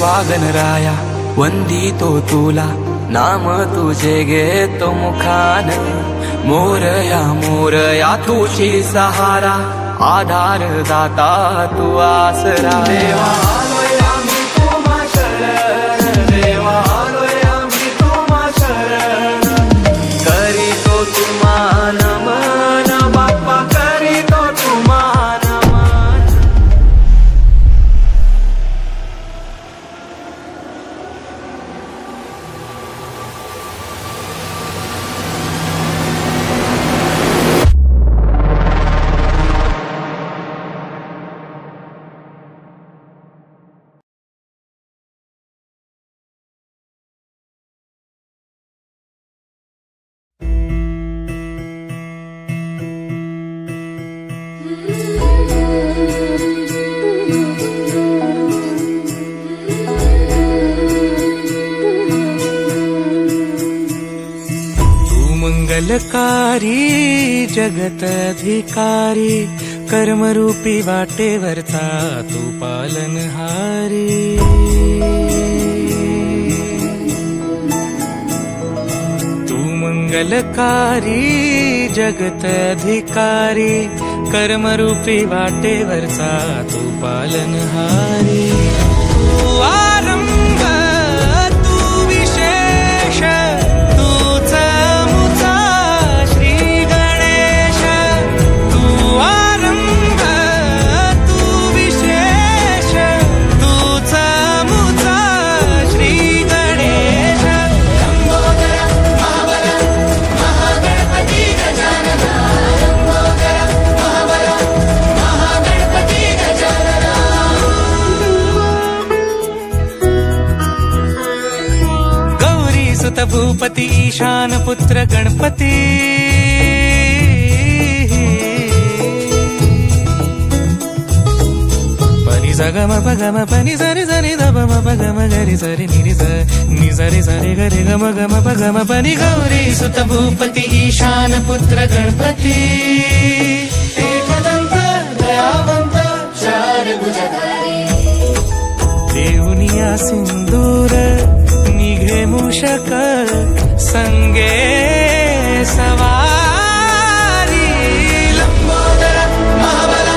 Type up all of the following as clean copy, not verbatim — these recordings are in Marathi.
देवा गणराया वंदितो तुला, नाम तुझे घेतो मुखान. मोरया मोरया तुझी सहारा, आधार दाता तू आसरा. देवा आलोय आम्ही तुम्हा शरण, देवा आलोय आम्ही तुम्हा शरण. करीतो तुम्हा नमन बाप्पा, करीतो तुम्हा नमन. मंगलकारी जगतधिकारी, कर्मरूपी वाटेवरचा तू पालनहारी. तू मंगलकारी जगतधिकारी, कर्मरूपी वाटेवरचा तू पालनहारी. तू आरंभ तू विशेष, तूच मुचा श्री गणेश. तू आरंभ तू विशेष, तूच मुचा श्री गणेश. लंबोदर महाबल महागणपती गजानना, लंबोदर महाबल महागणपती गजानना. गौरी सुत भूपती ईशान पुत्र गणपती. पनि सगम पगम पनि सरि सरि ध म पगम गरि सरि नि सरि सरि गरि गम गम पगम पनि. गौरी सुत भूपती ईशान पुत्र गणपती. एकदंत दयावंत चार भुजधारी, देऊनिया सिंदूर निघे मूषक संगे सवारी. लंबोदर महाबल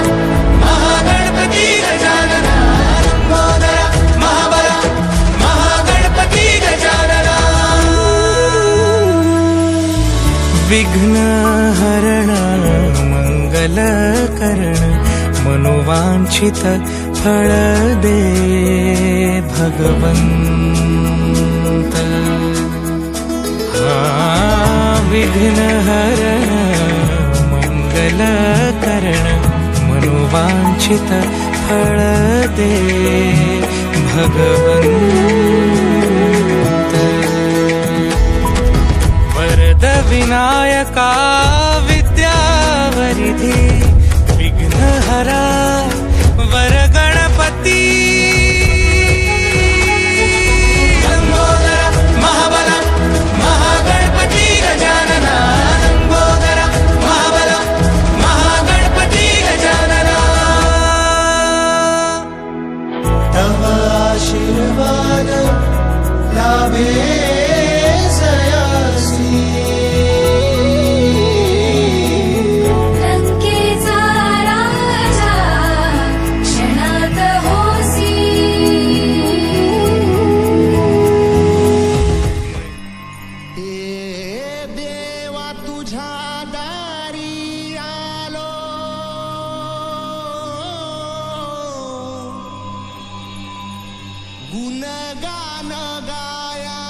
महागणपती गजानना, लंबोदर महाबल महागणपती गजानना. विघ्न हरण मंगल करण, मनोवांछित फळ दे भगवंत. विघ्न हरण मंगल करण, मनोवांछित फळ दे भगवंत. वरद विनायका विद्यावरिधी, विघ्नहरा वर गणपती. लंबोदर महाबल महागणपती गजानना, लंबोदर महाबल महागणपती गजानना. तव आशीर्वाद लाभे सयासी, लंकेचा राजा क्षणात होसी. देवा तुझ्या दारी आलो, गुणगान गाया.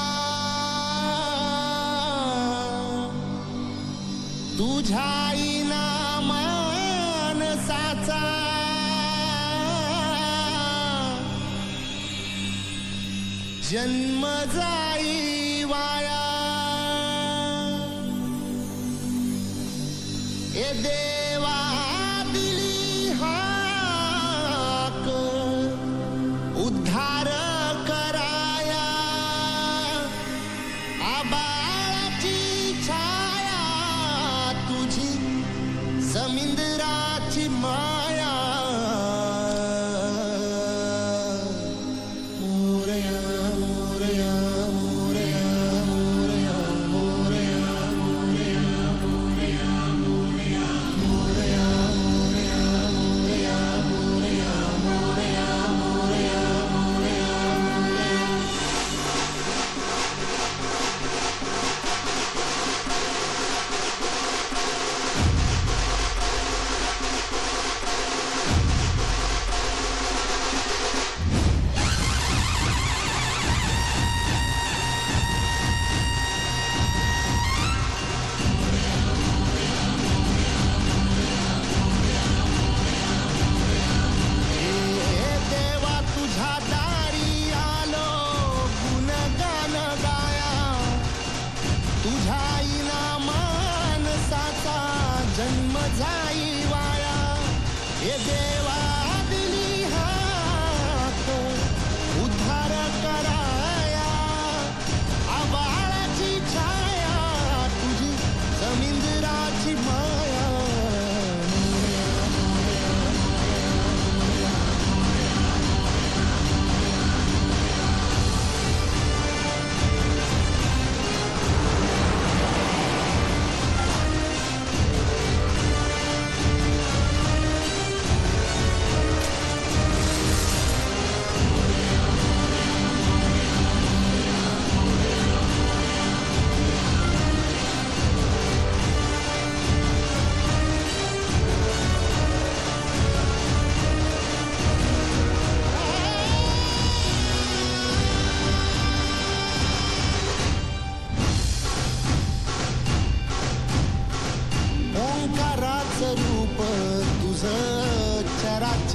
तुझ्या मानसाचा जन्म जाई वाया. ए देवा दिली हाक उद्धार कराया. आबाळाची छाया तुझी, समिंदराची माया. मोर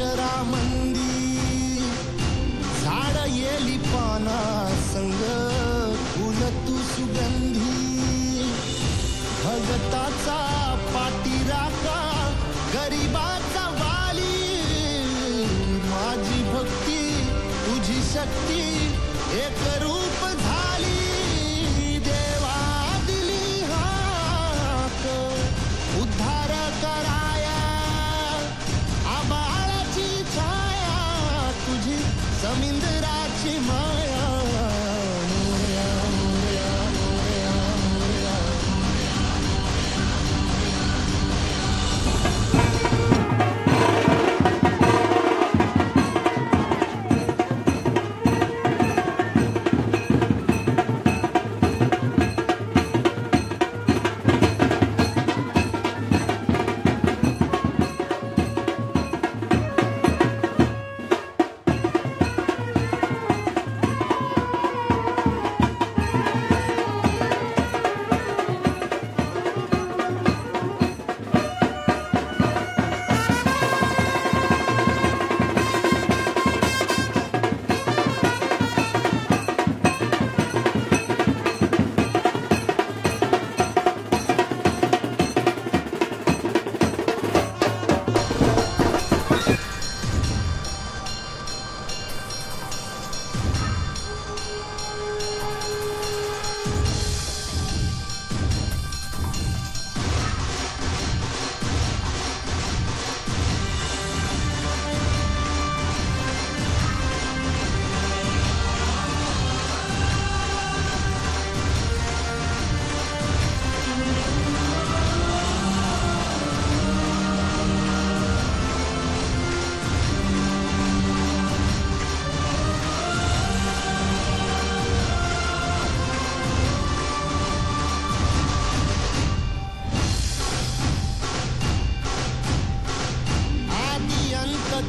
अक्षरामंदी झाड येली पाना संग फुल तू सुगंधी भगताचा पाठीराखा गरिबाचा वाली माझी भक्ती तुझी शक्ती एक रूप झाली देवा दिली हाक उद्धार कराया आबाळाची छाया तुझी समुद्राची माया मोरया मोरया मोरया मोरया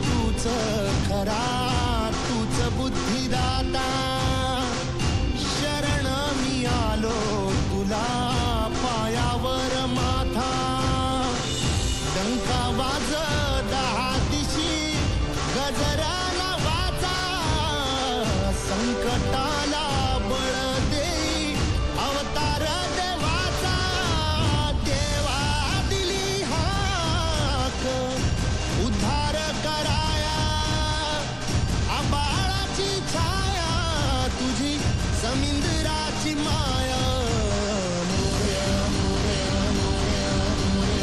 तूच खरा तूच बुद्धिदाता शरण मी आलो तुला पायावर माथा डंका वाज दहा दिशी गजराला वाचा संकटाला बळ देई अवतार देवाचा देवा दिली हाक उद्धार कराया आबाळाची छाया तुझी समुद्राची माया मोरया मोरया मोरया मोरया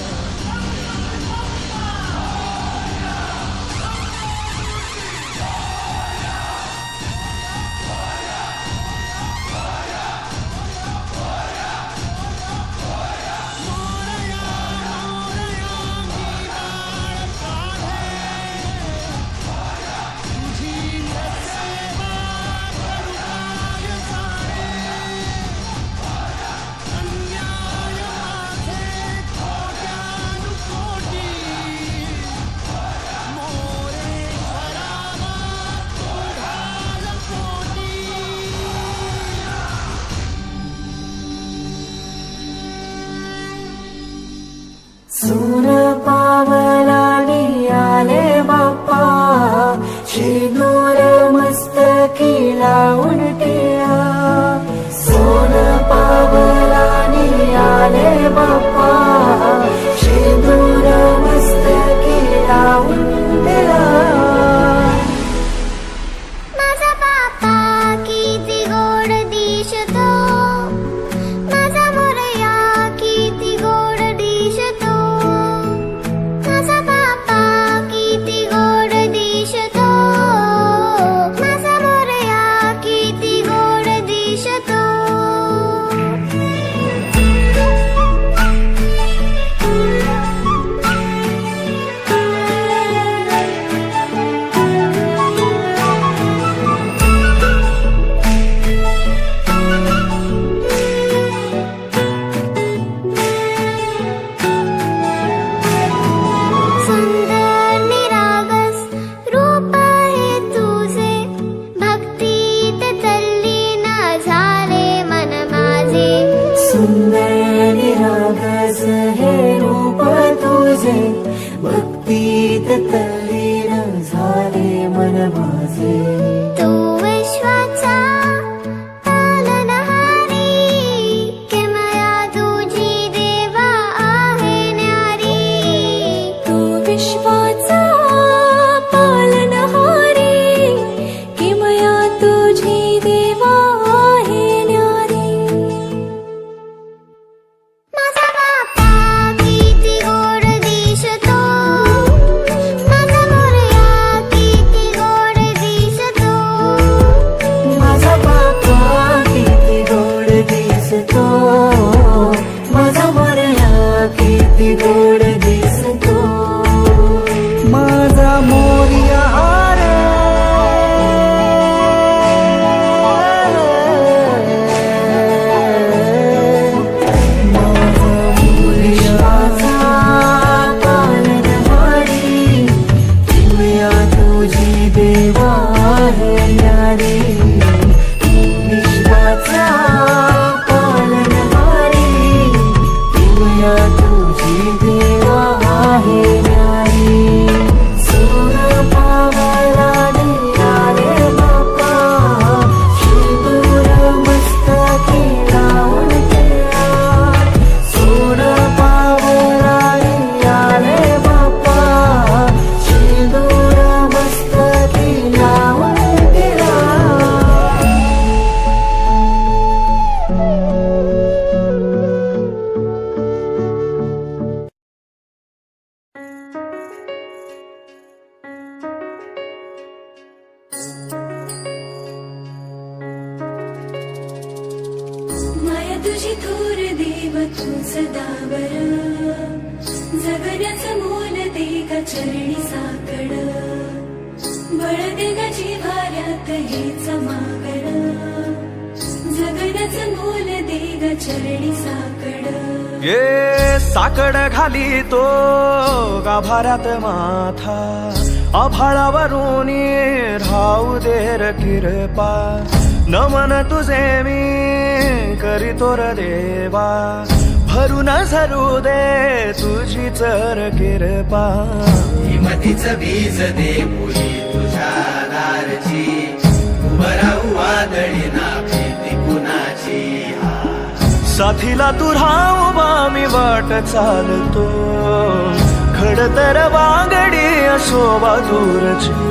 सूर पावलानी आले बाप्पा शेंदूर मस्तकी लावून टिया सोन पावलानी आले बाप्पा शेंदूर मस्तकी लावून टिया माझा बाप्पा किती गोड दिसतो माझा मोरया किती गोड दिसतो माझा बाप्पा किती गोड दिसतो देऊया तुझी देवा आहे न्यारी विश्वाचा पालनहारी देऊया तुझी देवा आहे न्यारी सोनं पावाला निघाले बाप्पा सिंदूर मस्तकी लावून ठेवा सोनं पावाला निघाले बाप्पा सिंदूर मस्तकी लावून ठेवा माया तुझी थोर देव तू सदा बरं जगण्याचं मोल दे ग चरणी साकड बळ दे ग जिव्हाऱ्यात हेच मागण जगण्याचं मोल दे ग चरणी साकड ये साकड घाली तो गाभाऱ्यात माथा आभाळावरून राहू दे र किरपा नमन तुझे मी करीतो र देवा भरून झरू दे तुझी चर किरपा हिमतीच बीज दे पुरी तुझ्या दारची उभं राहू वादळी ना भीती कुणाची साथीला तू राहू मी वाट चालतो खडतर वागडी शोभा दूरची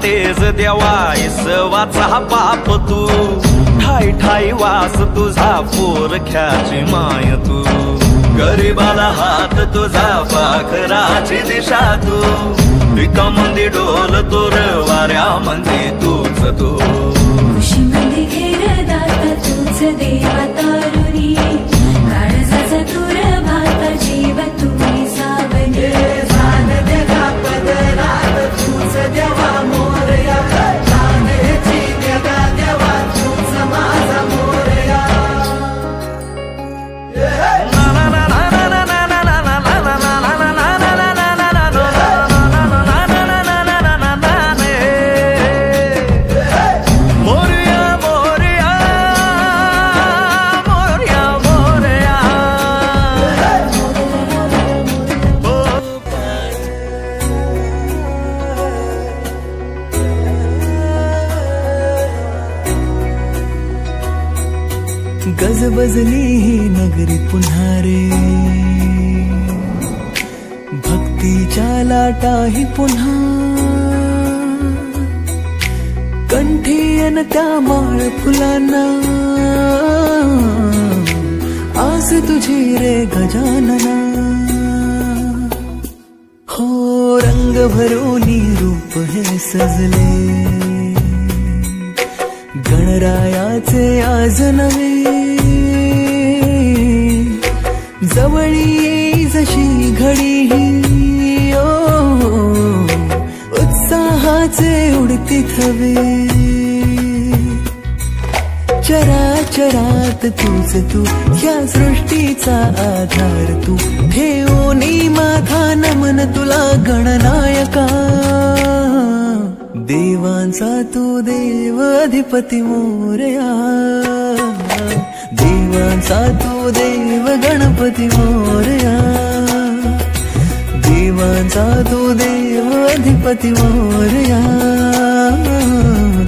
तेज देवा इसवाचा पाप तू ठाई ठाई वास तुझा पोरख्याची माय तू गरीबाला हात तुझा पाखराची दिशा तू एका मंदी डोल तोर वाऱ्या मंदी तूच तू खुशीमध्ये घेर दाता तूच देवा तारुणी काळजाचा तुर भाता जीव तुम्ही सावनी तूच देवा मोरया जाण्याची देवा देवा तूच माझा मोरया गजबजली ही नगरी पुन्हा रे भक्तीच्या लाटाही पुन्हा कंठी अन त्या माळ फुलांना आस तुझी रे गजानना हो रंग भरोनी रूप हे सजले गणरायाचे आज नवे जवळी येई जशी घडी ही उत्साहाचे उडती थवे चराचरात तूच तू या सृष्टीचा आधार तू ठेवोनी माझा नमन तुला गणनायका देवांचा तू देव अधिपती मोरया देवांचा तू देव गणपती मोरया देवांचा तू देव अधिपती मोरया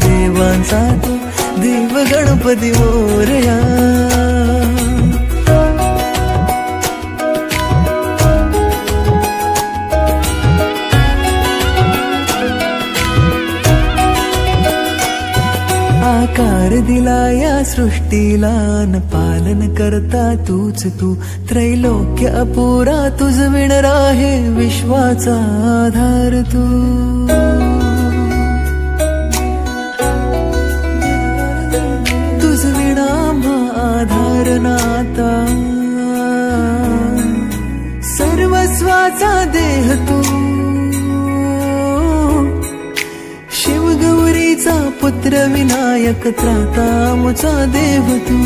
देवांचा तू देव गणपती मोरया. आकार दिला या सृष्टीला न पालन करता तूच तू. त्रैलोक्य अपुरा तुझ विण राहे विश्वाचा आधार तू. तुझ विणा आधार नाता सर्वस्वाचा देह तू. शिवगौरीचा पुत्र विनायक त्राता मुचा देव तू.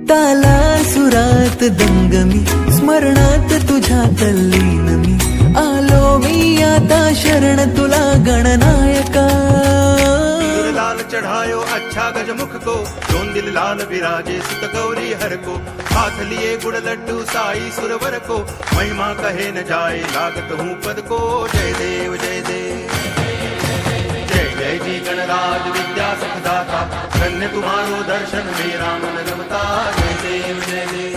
ताला सुरात दंगमी स्मरणात तुझ्या तल्लीन मी. आलो मी आता शरण तुला गणनायका. लाल चढ़ायो अच्छा गजमुख को, जोन दिल लाल विराजे सुत गौरी हर को. हाथ लिए गुड़ लड्डू साई सुरवर को, महिमा कहे न जाए लागत हूँ पद को. जय देव जय देव जय जय जी गणराज विद्या सुखदाता. धन्य तुम्हारो दर्शन मेरा मन रमता. जय देव जय देव.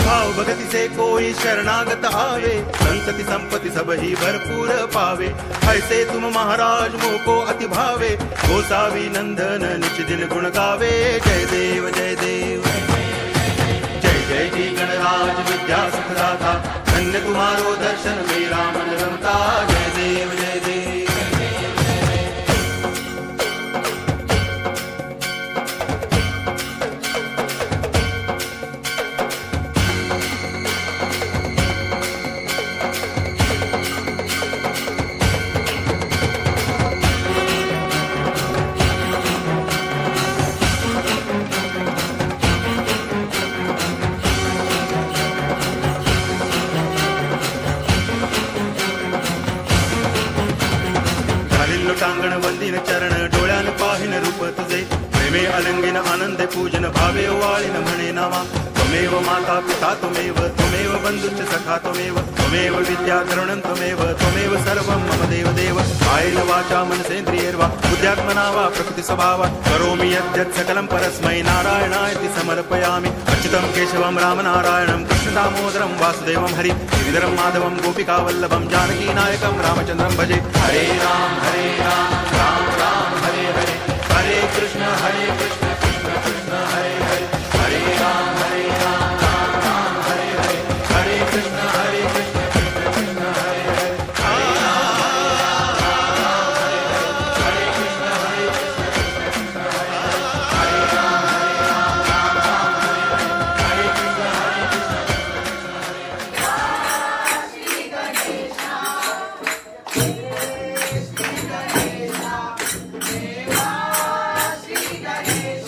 भाव भगति से कोई शरणागत आवे, संतति संपत्ति सब ही भरपूर पावे. ऐसे तुम महाराज मोको अति भावे, गोसावी नंदन निच दिन गुण गावे. जय देव जय देव जय जय जी गणराज विद्या सुखदाता. धन्य तुम्हारो दर्शन मेरा मन रमता. जय देव जय देव. लोटांगण वंदिन चरण डोळ्यान पाहिन रूप तुझे. प्रेमे अलंगिन आनंद पूजन भावे वाळीन म्हणे नामा. त्वमेव माता पिता त्वमेव, त्वमेव बंधुश्च सखा त्वमेव. त्वमेव विद्या द्रवणं त्वमेव, त्वमेव सर्वं मम देव देव. कायेन वाचा मनसेन्द्रियैर्वा बुद्ध्यात्मना वा प्रकृति स्वभावा. करोमि यद्यत् सकलं परस्मै नारायणायति समर्पयामि. अच्युतं केशवं रामनारायणं कृष्ण दामोदरं वासुदेवं हरि. गिरिधरं माधवं गोपिका वल्लभं जानकी नायकं रामचन्द्रं भजे. हरे राम राम राम हरे हरे. हरे कृष्ण कृष्ण कृष्ण हरे हरे. हरे राम राम राम हरे हरे. हरे कृष्ण कृष्ण कृष्ण हरे हरे. हरे कृष्ण कृष्ण कृष्ण हरे राम राम राम हरे हरे. हरे कृष्ण श्री गणेश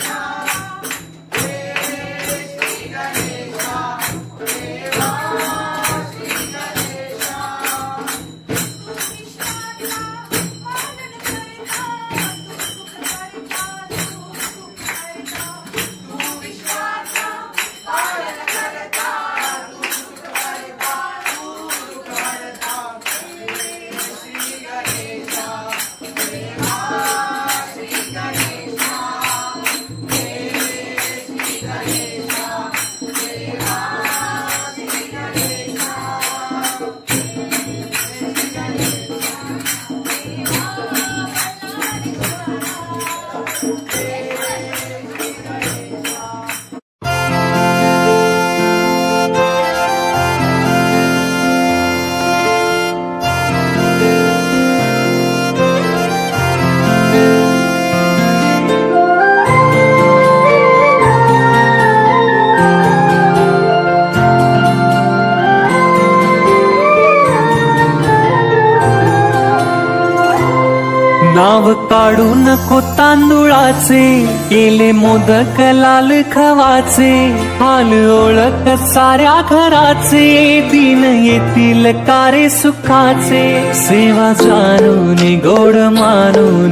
नाव काढू नको तांदुळाचे, केले मोदक लाल खवाचे, हाल ओळख साऱ्या घराचे, दिन येतील कारे सुखाचे, सेवा जाणून गोड मानून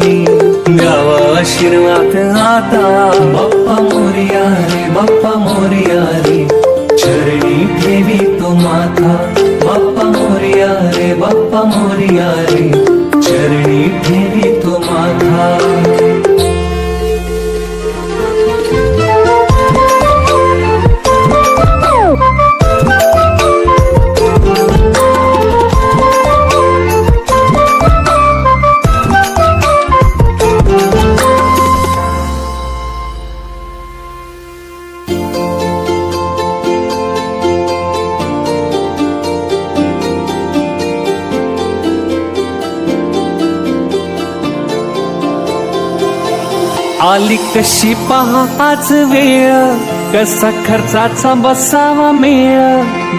गावा आशीर्वाद आता, बाप्पा मोरया रे, बाप्पा मोरया रे, चरणी ठेवी तो माथा, बाप्पा मोरया रे, बाप्पा मोरया रे, चरणी ठेवी तो माथा. आली कशी पहा आज वेळ, कसा खर्चाचा बसावा मेळ,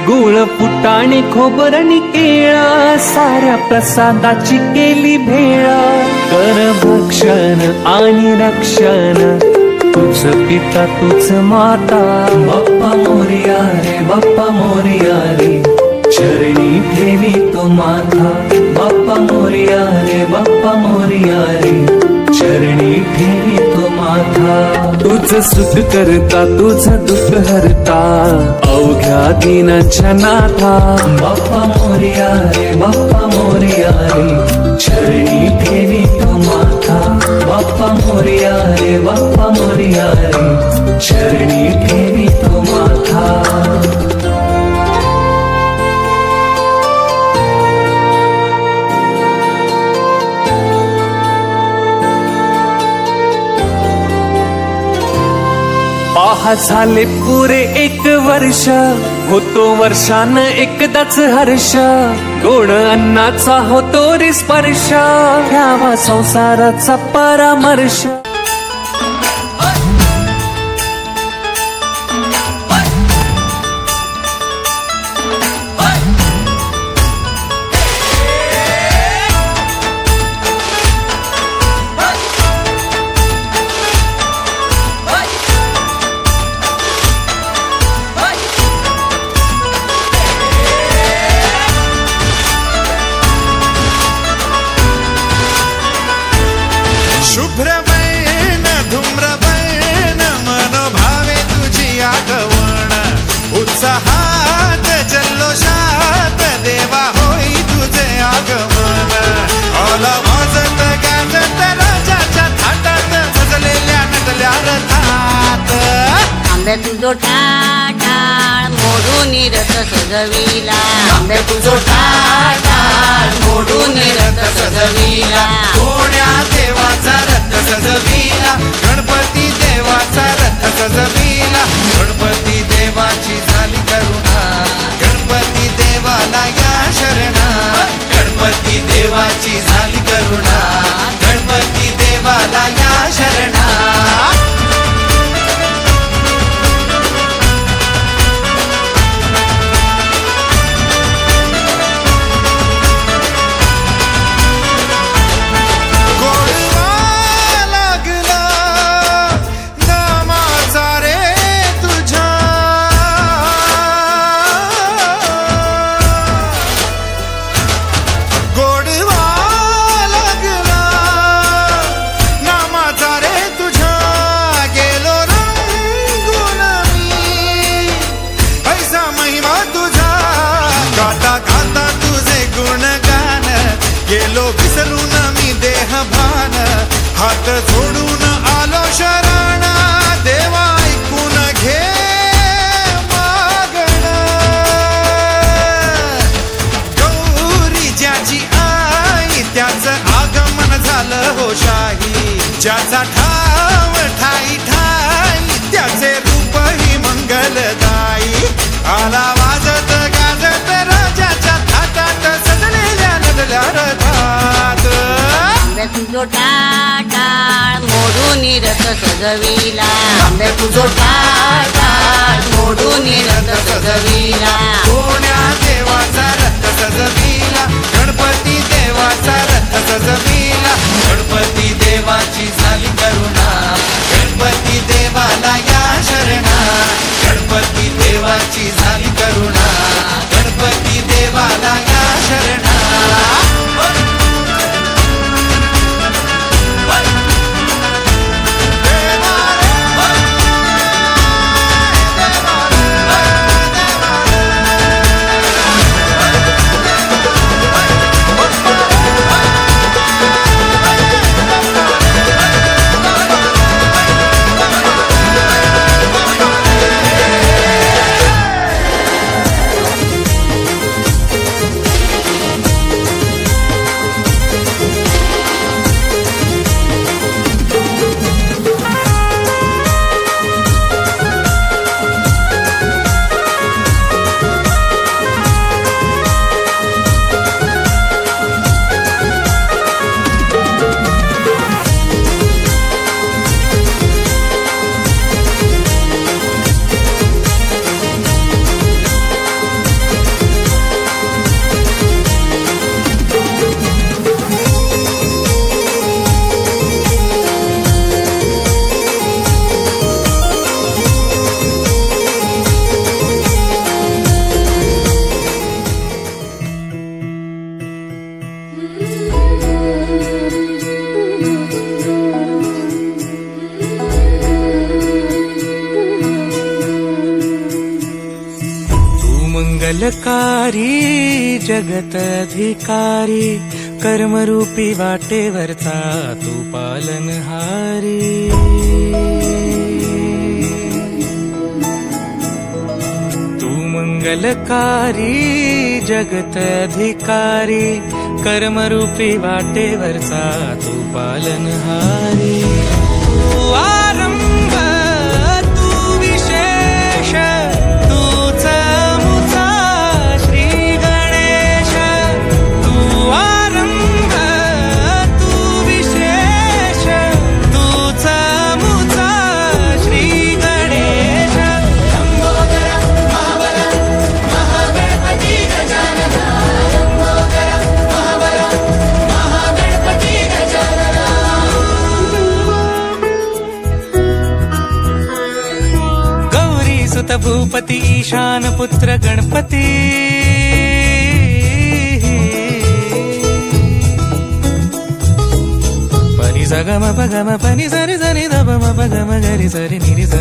गुळ फुटाणे खोबरणी केळ, साऱ्या प्रसादाची केली भेळ, कर भक्षण आणि रक्षण, तुझ पिता तुझ माता, बाप्पा मोरया रे, बाप्पा मोरया रे, चरणी ठेवी तो माथा, बाप्पा मोरया रे, बाप्पा मोरया रे, चरणी ठेवी तो माथा. तुझ सुख करता तुझ दुःख हरता, अवघ्या दिनांच्या नाथा, बाप्पा मोरया रे, बाप्पा मोरया रे, चरणी ठेवी तो माथा, बाप्पा मोरया रे, बाप्पा मोरया रे, चरणी ठेवी तो माथा. पहा झाले पुरे एक वर्ष, होतो वर्षान एकदाच हर्ष, गोड अन्नाचा होतो रे स्पर्श, घ्यावा संसाराचा परामर्श. शुभ्रवैन धूम्रवैन मनोभावे तुझी आगवण, उत्साहात जल्लोषात देवा होई तुझे आगमन, आला वाजत गाजत राजाच्या थाटात, सजलेल्या नटल्या रथात, आंबे तुझो टाटाळ मोडून रथ सजविला, आंबे तुझो टाटाळ मोडून रथ सजविला, कोण्या देवाचा रथ सजविला, गणपती देवाचा रथ सजविला, गणपती देवाची झाली करुणा, गणपती देवाला या शरणा, गणपती देवाची झाली करुणा, गणपती देवाला या शरणा. गेलो विसरून मी देह भान, हात जोडून आलो शरण, देवा ऐकून घे मागण, गौरी ज्याची आई त्याच आगमन झालं हो शाही, ज्याचा ठाव ठाई ठाई त्याचे रूप ही मंगलदायी, आला वाजत गाजत राजाच्या थाटात, सजलेल्या नदल्या रथात, आंबे तुझो टाटाळ मोडून रथ सजविला, आंबे तुझो टाटाळ मोडून रथ सजविला, कोण्या देवाचा रथ सजविला, गणपती देवाचा रथ सजविला, गणपती मंगलकारी जगतधिकारी कर्मरूपी वाटेवरचा तू पालनहारी तू मंगलकारी जगतधिकारी कर्मरूपी वाटेवरचा तू पालनहारी तू आरंभ तू विशेष तूच मुचा श्री गणेश तू आरंभ तू विशेष तूच मुचा श्री गणेश लंबोदर महाबल महागणपती गजानन लंबोदर महाबल महागणपती गजानन गौरी सुत भूपती ईशान पुत्र गणपती पनी सगम पगम पनी सरि सरि दब म पगम गरि सरि निरि स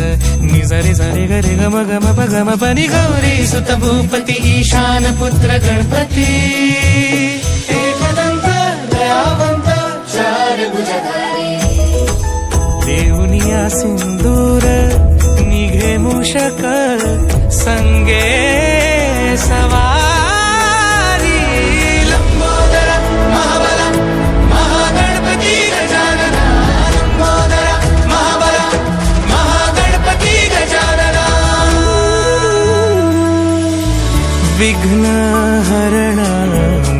नि सरि सरि गरि गम गम पगम पनी गौरी सुत भूपती ईशान पुत्र गणपती एकदंत दयावंत चार भुजधारी देऊनिया सिंदूर निघे मूषक संगे सवारी लंबोदर महाबल महागणपती गजानन लंबोदर महाबल महागणपती गजानन विघ्न हरण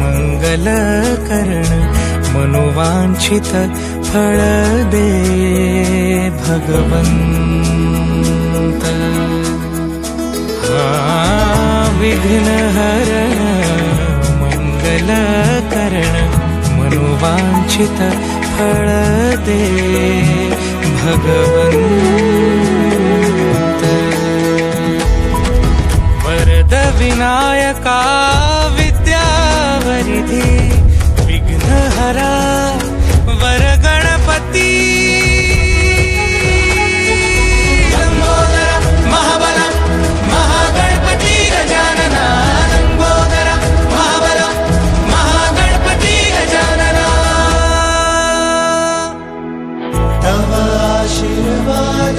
मंगल करण मनोवांछित फळ दे भगवंत विघ्न हरण मंगल करण मनोवांछित फळ दे भगवंत वरद विनायका विद्यावरिधी विघ्नहरा वर गणपती लंबोदर महाबल महागणपती गजानन लंबोदर महाबल महागणपती गजानन तव आशीर्वाद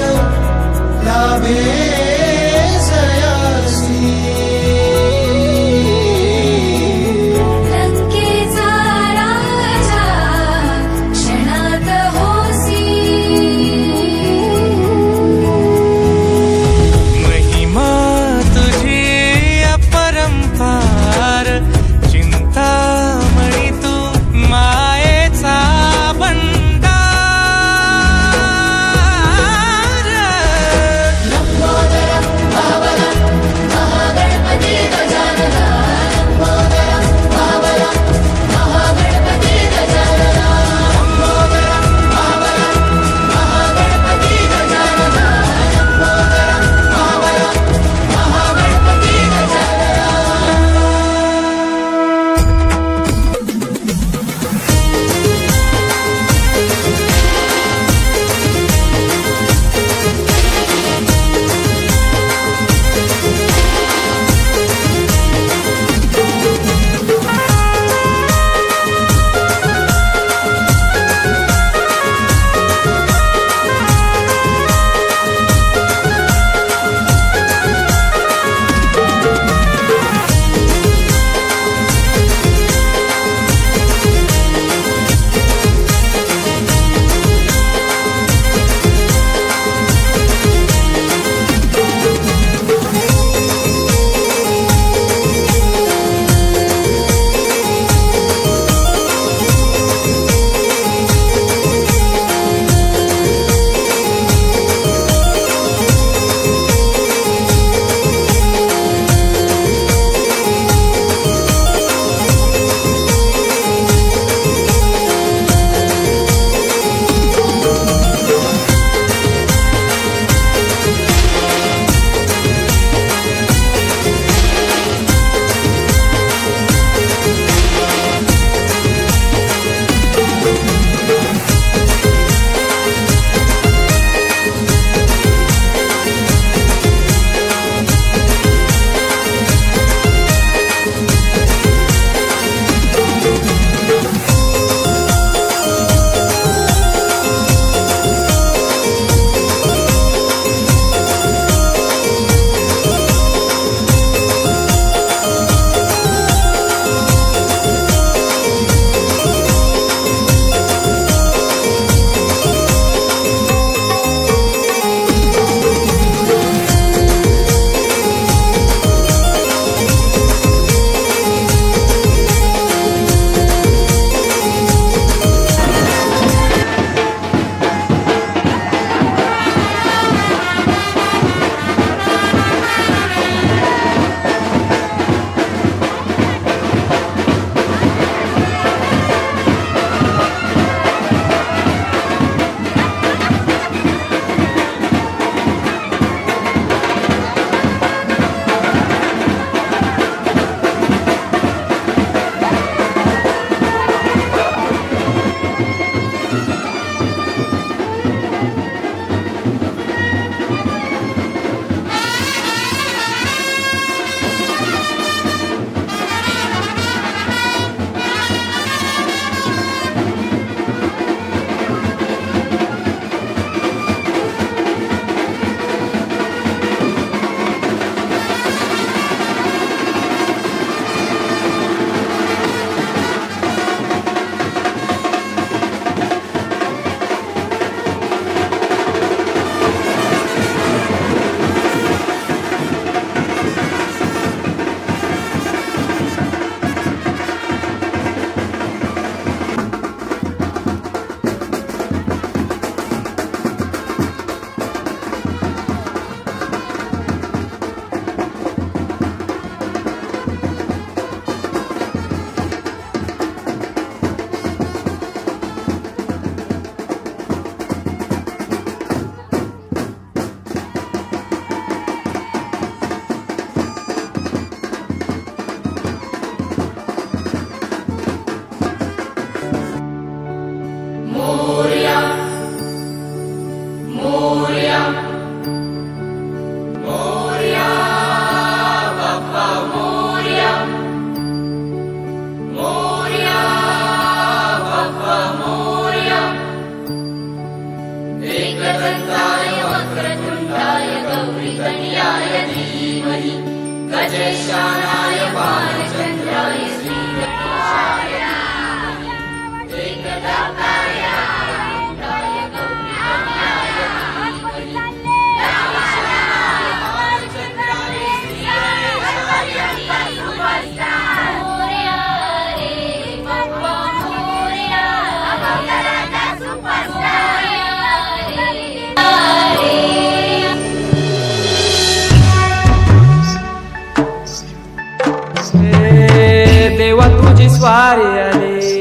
स्वारी आली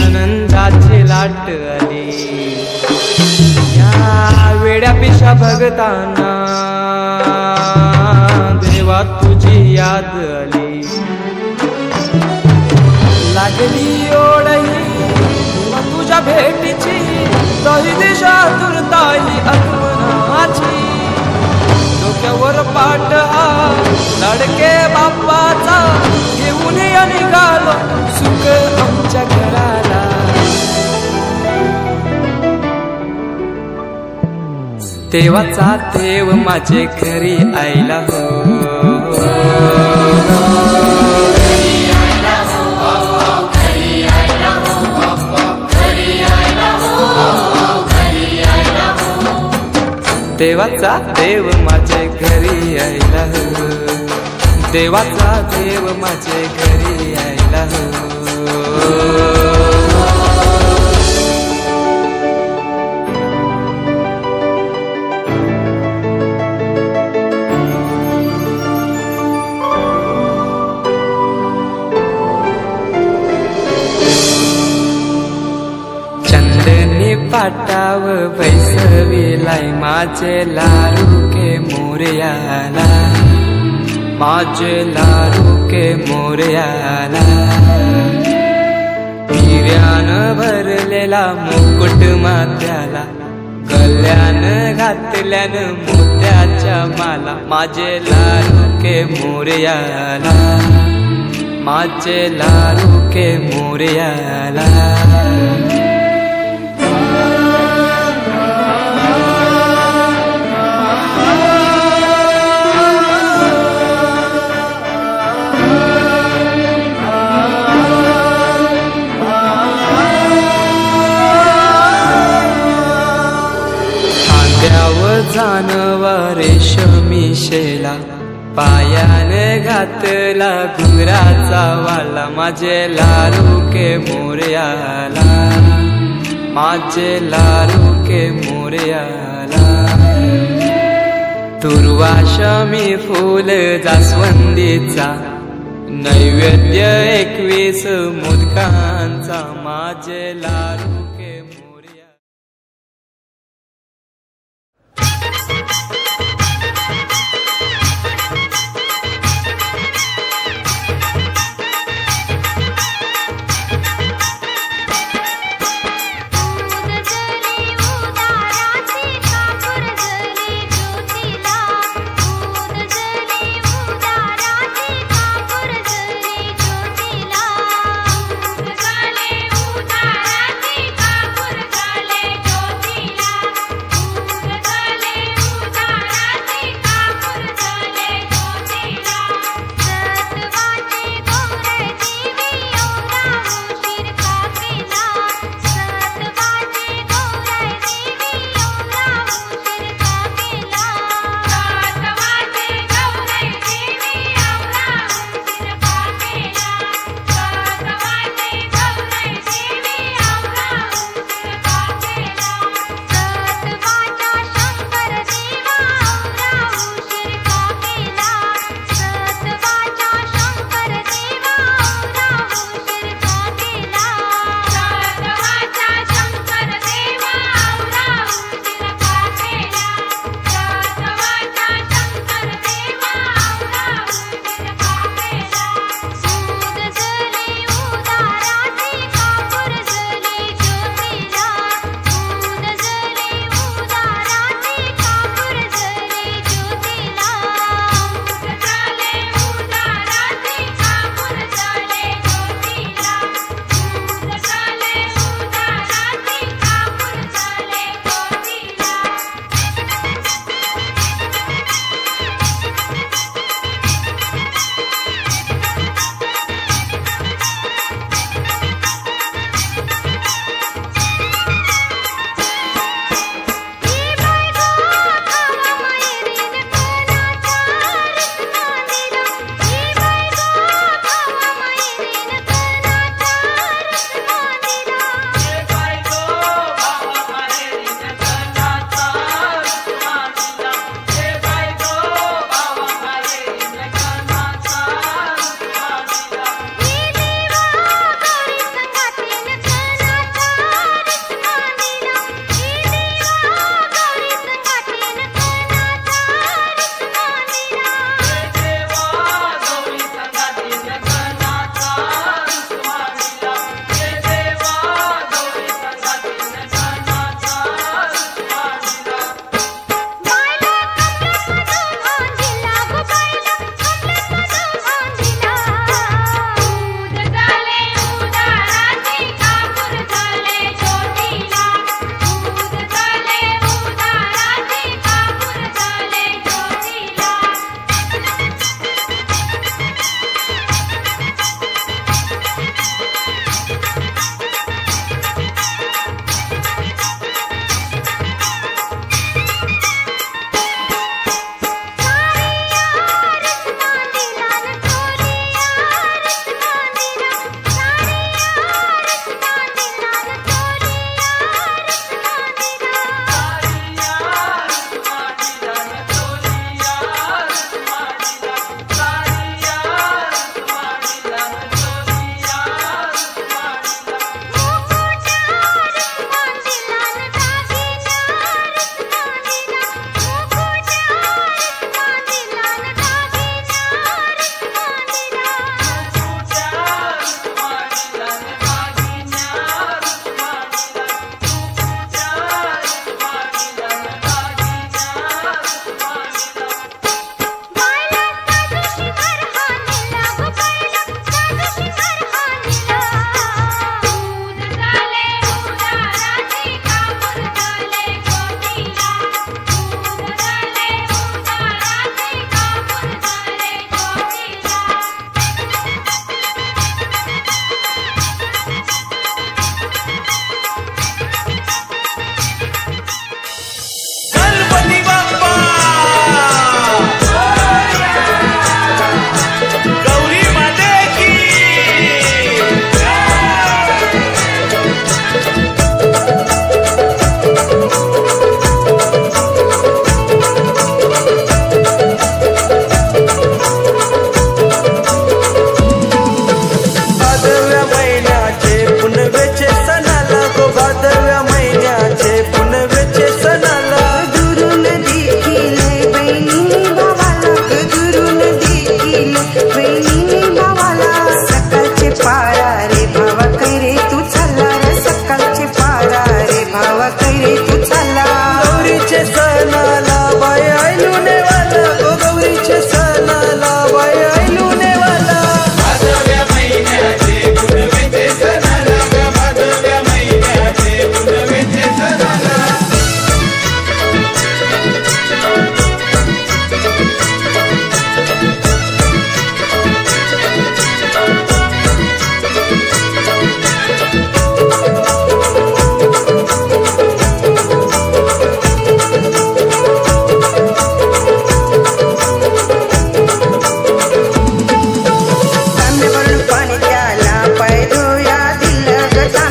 आनंदाची लाट आली या वेड्या पिशा भगताना देवा तुझी याद आली लागली ओळही देवा तुझ्या भेटीची तही दिशा तुरताई आगमनाची डोक्यावर पाट लडके बाप्पाचा घेऊन निघालो सुख आमच्या घराला देवाचा देव माझे घरी आयला हो देवाचा देव माझे घरी आयला हो देवाचा देव माझे घरी आयला हो चंदनी पाटाव बैसविलाय माझे लाडू के मोरयाला माझे लाडू के मोरयाला हिऱ्यान भरलेला मुकुट माथ्याला गल्यान घातल्यान मोत्याच्या माला माझे लाडू के मोरयाला माझे लाडू के मोरयाला जानवा रेशमी शेला पायाने घातला गुराचा वाला माझे लाडू के मोरयाला माझे लाडू के मोरयाला दुर्वाशमी फूल जास्वंदीचा नैवेद्य 21 मोदकांचा माझे लाडू के मोरया उदाराची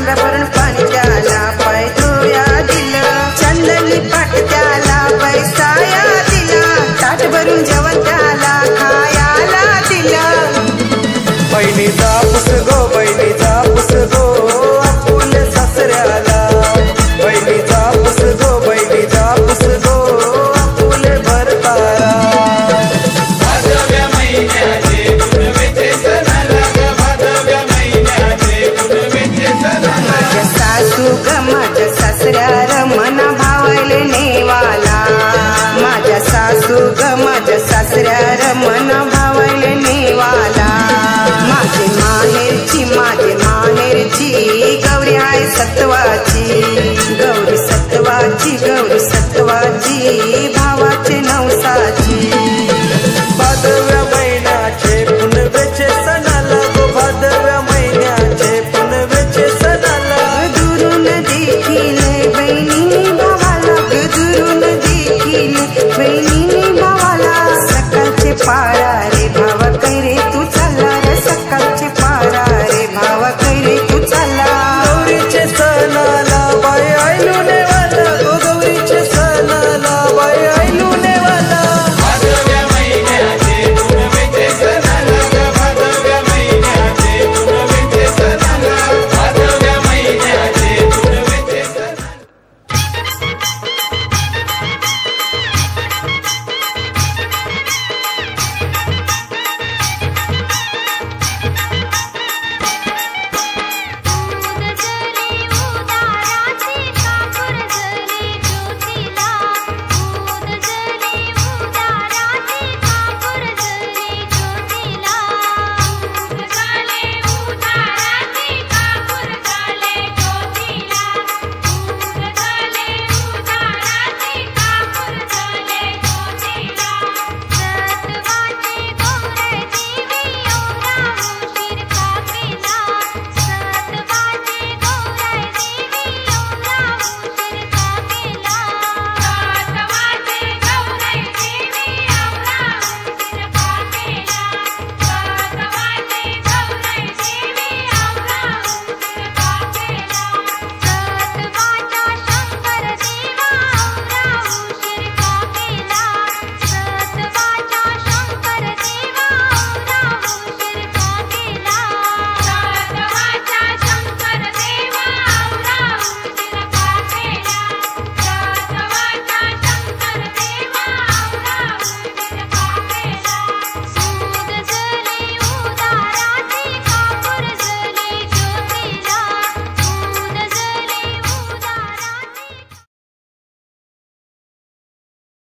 तांब्या भरून पाणी त्याला पाय धुया दिलं चंदनी पाट त्याला पैसाया दिला ताट भरून जेवण त्याला खायाला दिलं बहिणीचा पुस गो बहिणीचा पुस गो आपुल सासऱ्याला बहिणीचा पुस गो बहिणीचा पुस गो आपुल भरतारा माझ्या सासू ग माझ्या सासऱ्यार मना भावले नेवाला माझ्या सासू ग माझ्या सासऱ्यार मना भावले नेवाला माझे माहेरची गौरी आहे सत्वाची